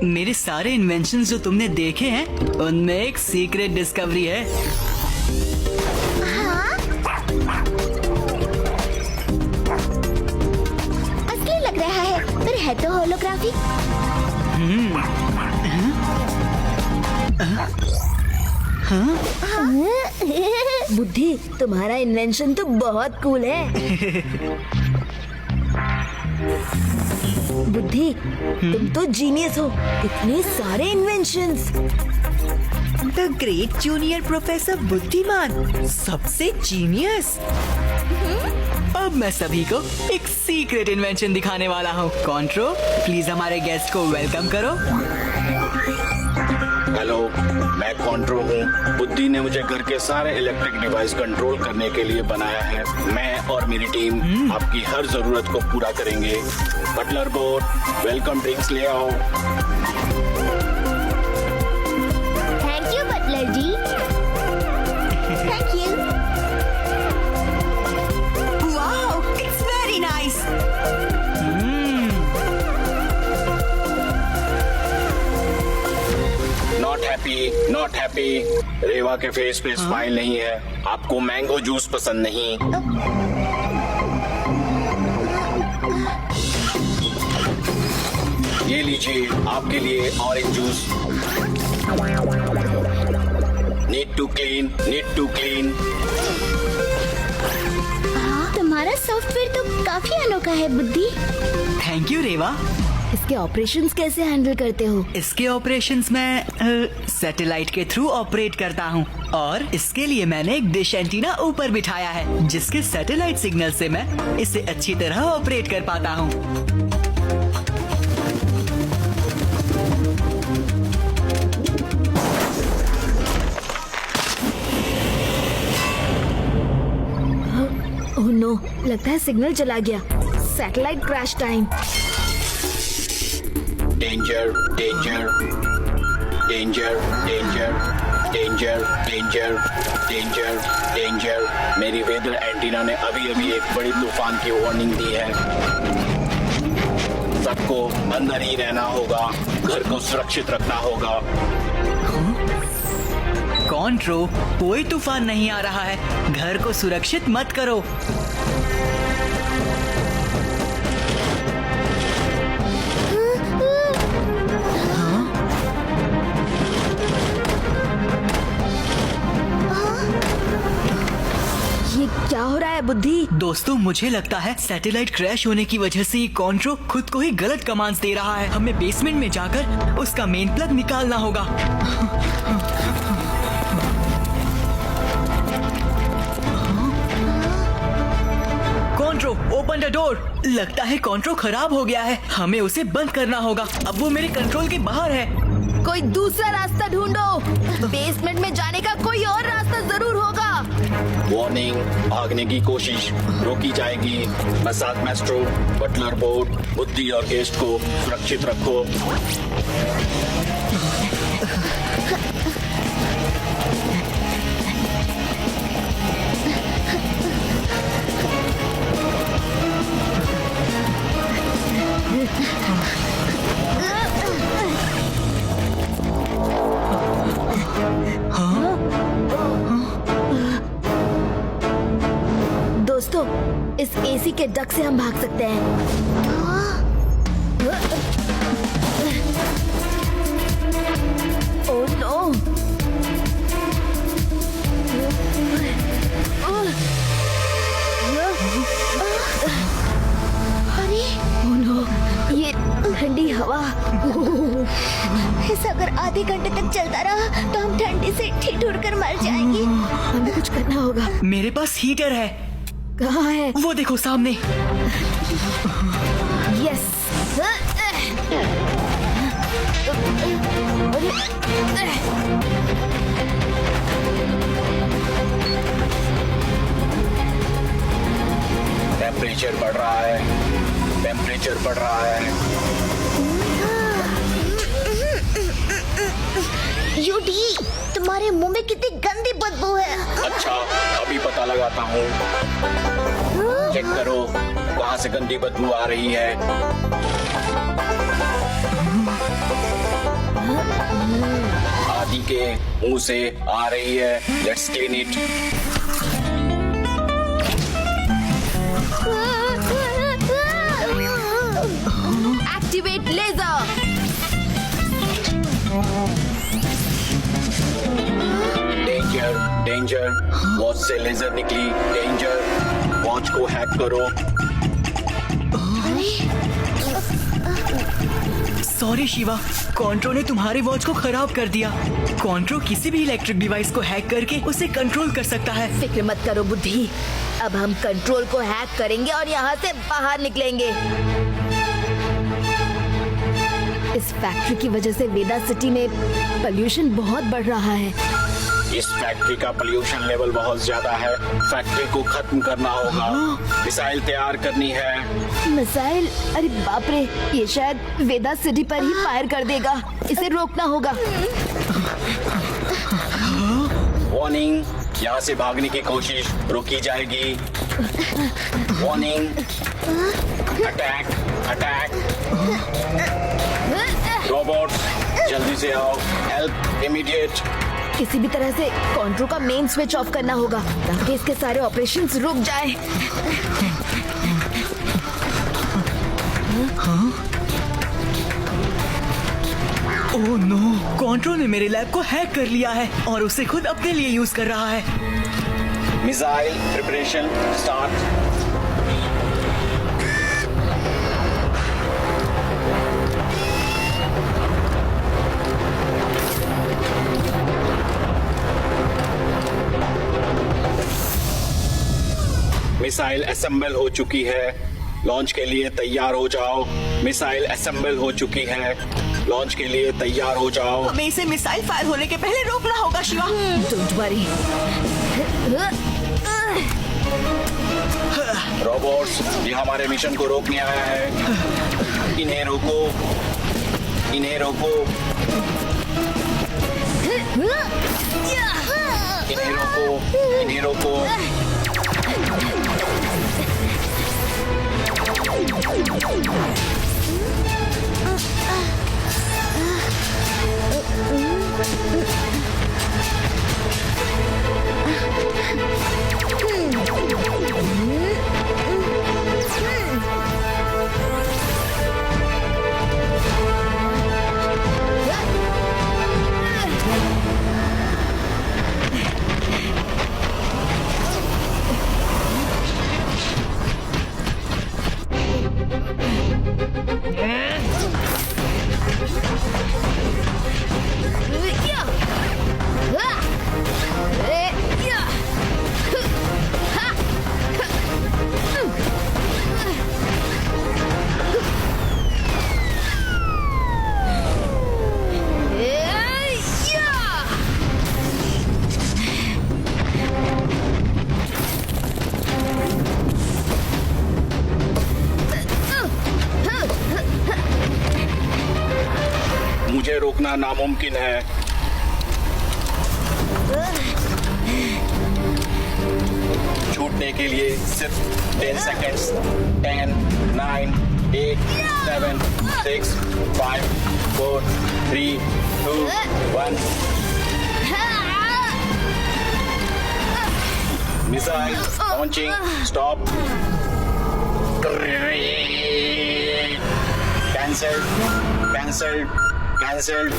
मेरे सारे इन्वेंशंस जो तुमने देखे हैं उनमें एक सीक्रेट डिस्कवरी है। हाँ? असली लग रहा है, पर है तो होलोग्राफी। बुद्धि, तुम्हारा इन्वेंशन तो बहुत कूल है। बुद्धि, तुम तो जीनियस हो, इतने सारे inventions. The great junior professor बुद्धिमान, सबसे जीनियस। अब मैं सभी को एक सीक्रेट इन्वेंशन दिखाने वाला हूँ। कॉन्ट्रो, प्लीज हमारे गेस्ट को वेलकम करो। हेलो, मैं कॉन्ट्रो हूँ। बुद्धि ने मुझे घर के सारे इलेक्ट्रिक डिवाइस कंट्रोल करने के लिए बनाया है। मैं और मेरी टीम आपकी हर जरूरत को पूरा करेंगे। बटलर बोर्ड, वेलकम ड्रिंक्स ले आओ। Thank you butler ji. Thank you. Wow, it's very nice. Not happy. Reva के फेस पे स्माइल नहीं है। आपको मैंगो जूस पसंद नहीं। ये लीजिए आपके लिए orange juice. Need to clean. तुम्हारा सॉफ्टवेयर तो काफी अनोखा है बुद्धि। Thank you Reva. इसके ऑपरेशंस कैसे हैंडल करते हो? इसके ऑपरेशंस मैं सैटेलाइट के थ्रू ऑपरेट करता हूँ और इसके लिए मैंने एक डिश एंटीना ऊपर बिठाया है, जिसके सैटेलाइट सिग्नल से मैं इसे अच्छी तरह ऑपरेट कर पाता हूँ। ओह नो, लगता है सिग्नल चला गया। Satellite crash time. डेंजर। मेरी वेदर एंटीना ने अभी एक बड़ी तूफान की वार्निंग दी है। सबको अंदर ही रहना होगा, घर को सुरक्षित रखना होगा। कॉन्ट्रो, कोई तूफान नहीं आ रहा है, घर को सुरक्षित मत करो। ये क्या हो रहा है बुद्धि? दोस्तों, मुझे लगता है सैटेलाइट क्रैश होने की वजह से ये कॉन्ट्रो खुद को ही गलत कमांड्स दे रहा है। हमें बेसमेंट में जाकर उसका मेन प्लग निकालना होगा। कॉन्ट्रो, ओपन द डोर। लगता है कॉन्ट्रो खराब हो गया है, हमें उसे बंद करना होगा। अब वो मेरे कंट्रोल के बाहर है। कोई दूसरा रास्ता ढूंढो। बेसमेंट में जाने का कोई और रास्ता जरूर होगा। वार्निंग, भागने की कोशिश रोकी जाएगी। मसाक मैस्ट्रो, बटलर बोर्ड, बुद्धि और गेस्ट को सुरक्षित रखो। दोस्तों, इस एसी के डक से हम भाग सकते हैं। Oh no! अरे ओह नो! ये ठंडी हवा। ऐसा अगर आधे घंटे तक चलता रहा तो हम ठंडी से ठिठुर कर मर जाएंगे। हमें कुछ करना होगा। मेरे पास हीटर है। कहाँ है? वो देखो सामने। यस। टेम्परेचर बढ़ रहा है। यूडी, तुम्हारे मुंह में कितनी गंदी बदबू है। अच्छा, अभी पता लगाता हूँ। चेक करो कहाँ से गंदी बदबू आ रही है। के मुंह से आ रही है। Let's clean it. Activate laser. Danger danger, watch से लेजर निकली। डेंजर, वॉच को हैक करो। सॉरी शिवा, कॉन्ट्रो ने तुम्हारे वॉच को खराब कर दिया। कॉन्ट्रो किसी भी इलेक्ट्रिक डिवाइस को हैक करके उसे कंट्रोल कर सकता है। फिक्र मत करो बुद्धि, अब हम कंट्रोल को हैक करेंगे और यहाँ से बाहर निकलेंगे। इस फैक्ट्री की वजह से वेदा सिटी में पोल्यूशन बहुत बढ़ रहा है। इस फैक्ट्री का पोल्यूशन लेवल बहुत ज्यादा है। फैक्ट्री को खत्म करना होगा। मिसाइल तैयार करनी है। मिसाइल? अरे बाप रे, ये शायद वेदा सिटी पर ही फायर कर देगा। इसे रोकना होगा। वार्निंग, यहाँ से भागने की कोशिश रोकी जाएगी। Warning, attack attack. रोबोट जल्दी से आओ, हेल्प इमीडिएट। किसी भी तरह से कॉन्ट्रो का मेन स्विच ऑफ करना होगा ताकि इसके सारे ऑपरेशंस रुक जाएं। ओह नो, कॉन्ट्रो ने मेरे लैब को हैक कर लिया है और उसे खुद अपने लिए यूज कर रहा है। Missile preparation start. Missile assemble हो चुकी है। लॉन्च के लिए तैयार हो जाओ। मिसाइल असेंबल हो चुकी है। लॉन्च के लिए तैयार हो जाओ। हमें इसे मिसाइल फायर होने के पहले रोकना होगा शिवा। Don't worry. रोबोट्स, ये हमारे मिशन को रोकने आया है। इन्हें रोको, इन्हें रोको, इन्हें रोको, इन्हें रोको। मुझे रोकना नामुमकिन है। छूटने के लिए सिर्फ 10 seconds. 10, 9, 8, 7, 6, 5, 4, 3, 2, 1। Missile launching stop. Cancelled, cancelled, cancelled.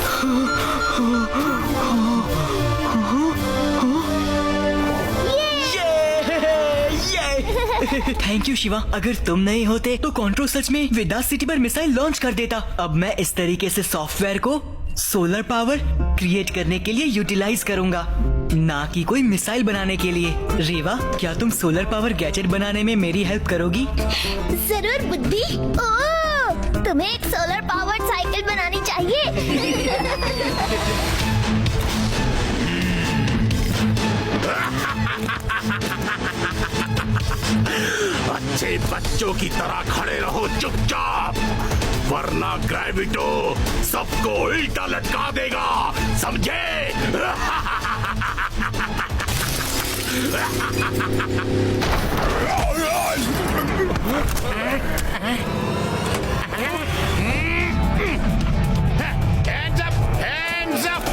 Thank you Shiva, अगर तुम नहीं होते तो कॉन्ट्रो सच में वेदा सिटी पर मिसाइल लॉन्च कर देता। अब मैं इस तरीके से सॉफ्टवेयर को सोलर पावर क्रिएट करने के लिए यूटिलाइज करूंगा, ना कि कोई मिसाइल बनाने के लिए। रेवा, क्या तुम सोलर पावर गैजेट बनाने में मेरी हेल्प करोगी? जरूर बुद्धि। ओह, तुम्हें एक सोलर पावर्ड साइकिल बनानी चाहिए। अच्छे बच्चों की तरह खड़े रहो चुपचाप, वरना ग्रेविटो सबको उल्टा लटका देगा, समझे? Hands up! Hands up!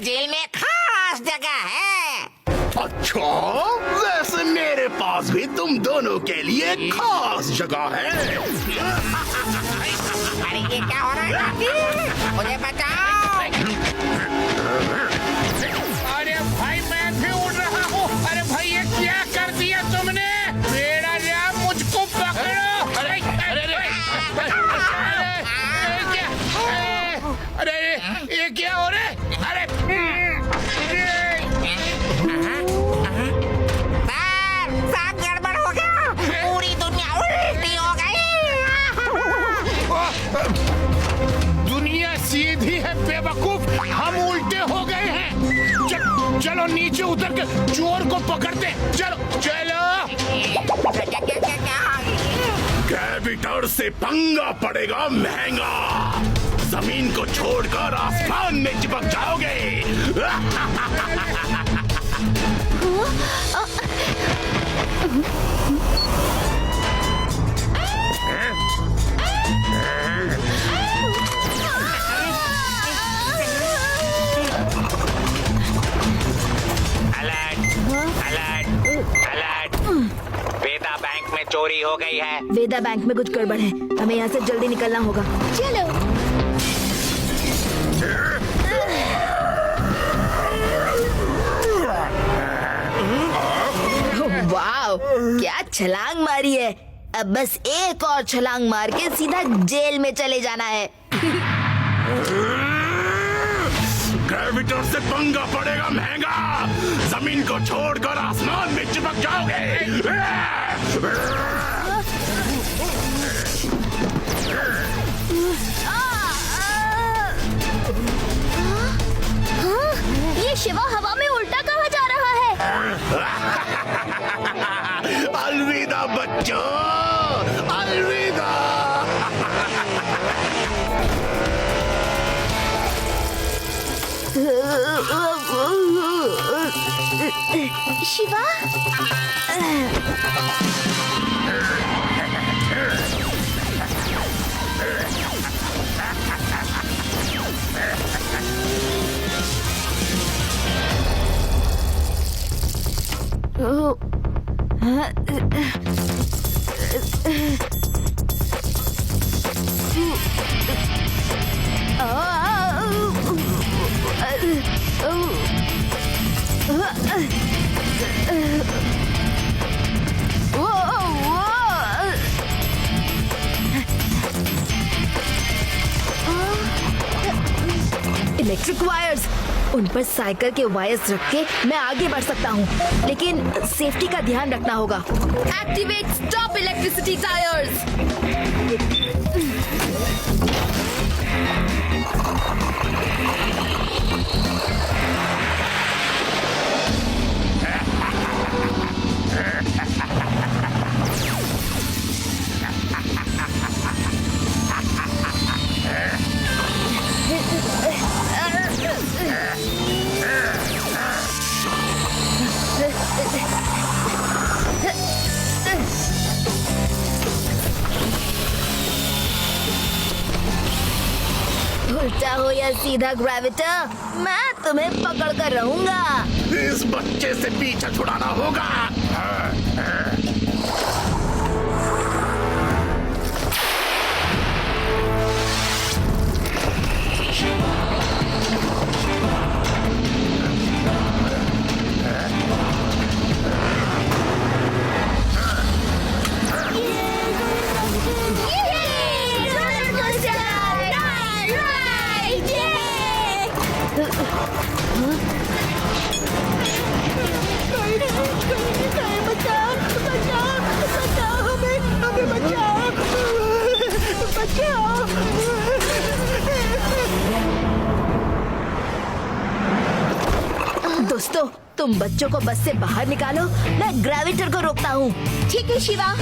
जेल में खास जगह है। अच्छा, वैसे मेरे पास भी तुम दोनों के लिए खास जगह है। अरे ये क्या हो रहा है काकी? मुझे बचाओ। अरे भाई मैं भी उड़ रहा हूँ। अरे भाई ये क्या कर दिया तुमने? मेरा राम मुझको पकड़ो। अरे अरे ये क्या हो रहा है? अरे सब गड़बड़ हो गया, पूरी दुनिया उल्टी हो गई। दुनिया सीधी है बेवकूफ, हम उल्टे हो गए हैं। चलो नीचे उतर के चोर को पकड़ते। चलो चलो। ग्रेविटर से पंगा पड़ेगा महंगा। जमीन को छोड़कर आसमान में चिपक जाओगे। अलर्ट! वेदा बैंक में चोरी हो गई है। वेदा बैंक में कुछ गड़बड़ है, हमें यहाँ से जल्दी निकलना होगा। चलो। वाह, क्या छलांग मारी है। अब बस एक और छलांग मार के सीधा जेल में चले जाना है। ग्रेविटर से पंगा पड़ेगा महंगा। जमीन को छोड़कर आसमान में चिपक जाओगे। ये शिवा हवा में उल्टा कहाँ जा रहा है? अलविदा बच्चों, अलविदा। शिवा? इलेक्ट्रिक वायर्स, उन पर साइकिल के वायर्स रख के मैं आगे बढ़ सकता हूँ, लेकिन सेफ्टी का ध्यान रखना होगा। Activate stop electricity tyres. उल्टा हो या सीधा ग्रेविटर, मैं तुम्हें पकड़ कर रहूंगा। इस बच्चे से पीछा छुड़ाना होगा। दोस्तों, तुम बच्चों को बस से बाहर निकालो, मैं ग्रेविटर को रोकता हूँ। ठीक है शिवा।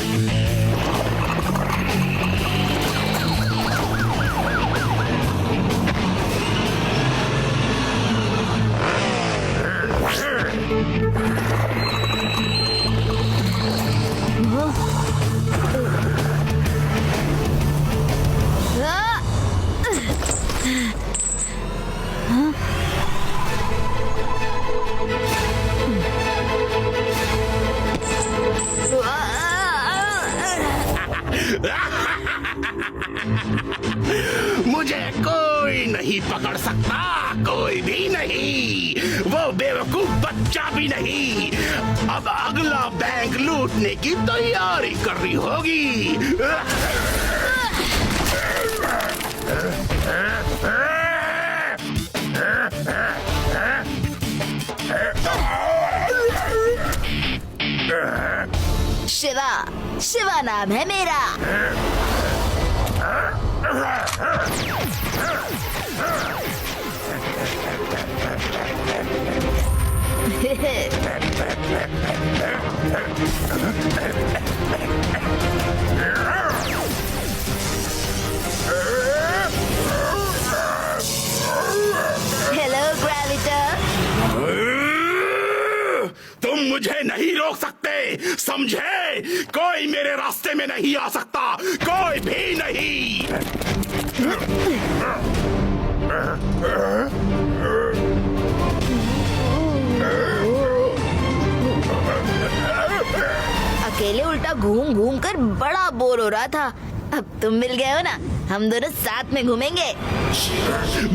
बेवकूफ बच्चा भी नहीं। अब अगला बैंक लूटने की तैयारी करनी होगी। शिवा, शिवा नाम है मेरा। हेलो ग्रेविटर। तुम मुझे नहीं रोक सकते, समझे? कोई मेरे रास्ते में नहीं आ सकता, कोई भी नहीं। अकेले उल्टा घूम घूम कर बड़ा बोर हो रहा था। अब तुम मिल गए हो ना, हम दोनों साथ में घूमेंगे।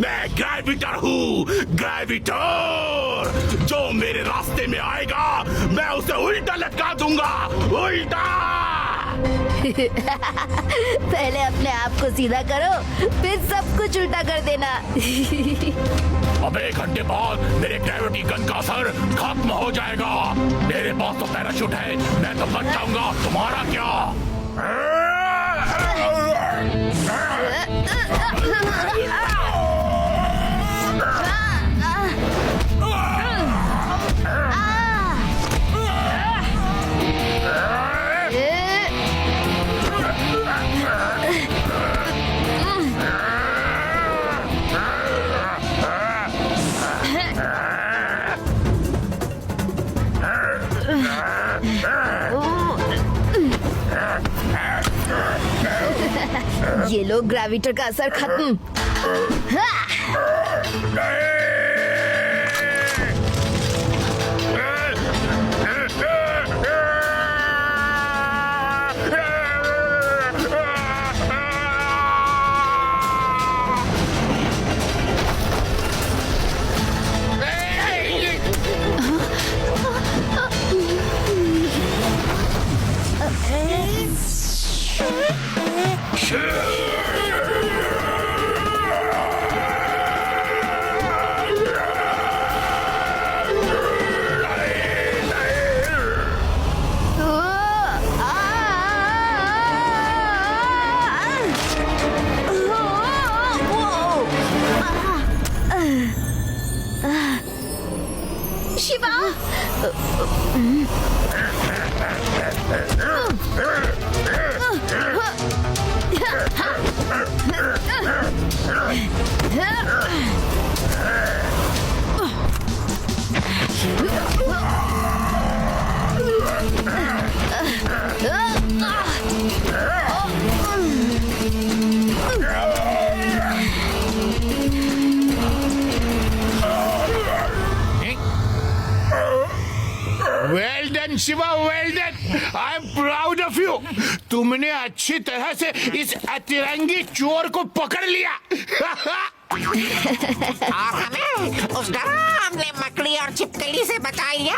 मैं ग्रेविटर हूँ, ग्रेविटर। जो मेरे रास्ते में आएगा मैं उसे उल्टा लटका दूंगा, उल्टा। पहले अपने आप को सीधा करो, फिर सब कुछ उल्टा कर देना। अब 1 घंटे बाद मेरे ग्रेविटी गन का असर खत्म हो जाएगा। मेरे पास तो पैराशूट है, मैं तो बच जाऊंगा, तुम्हारा क्या? ये लो ग्रेविटर का असर खत्म। Shiva, well done Shiva, well done. I am proud of you. तुमने अच्छी तरह से इस अतिरंगी चोर को पकड़ लिया। और हमें उस डरावने मकड़ी और छिपकली से बचा लिया।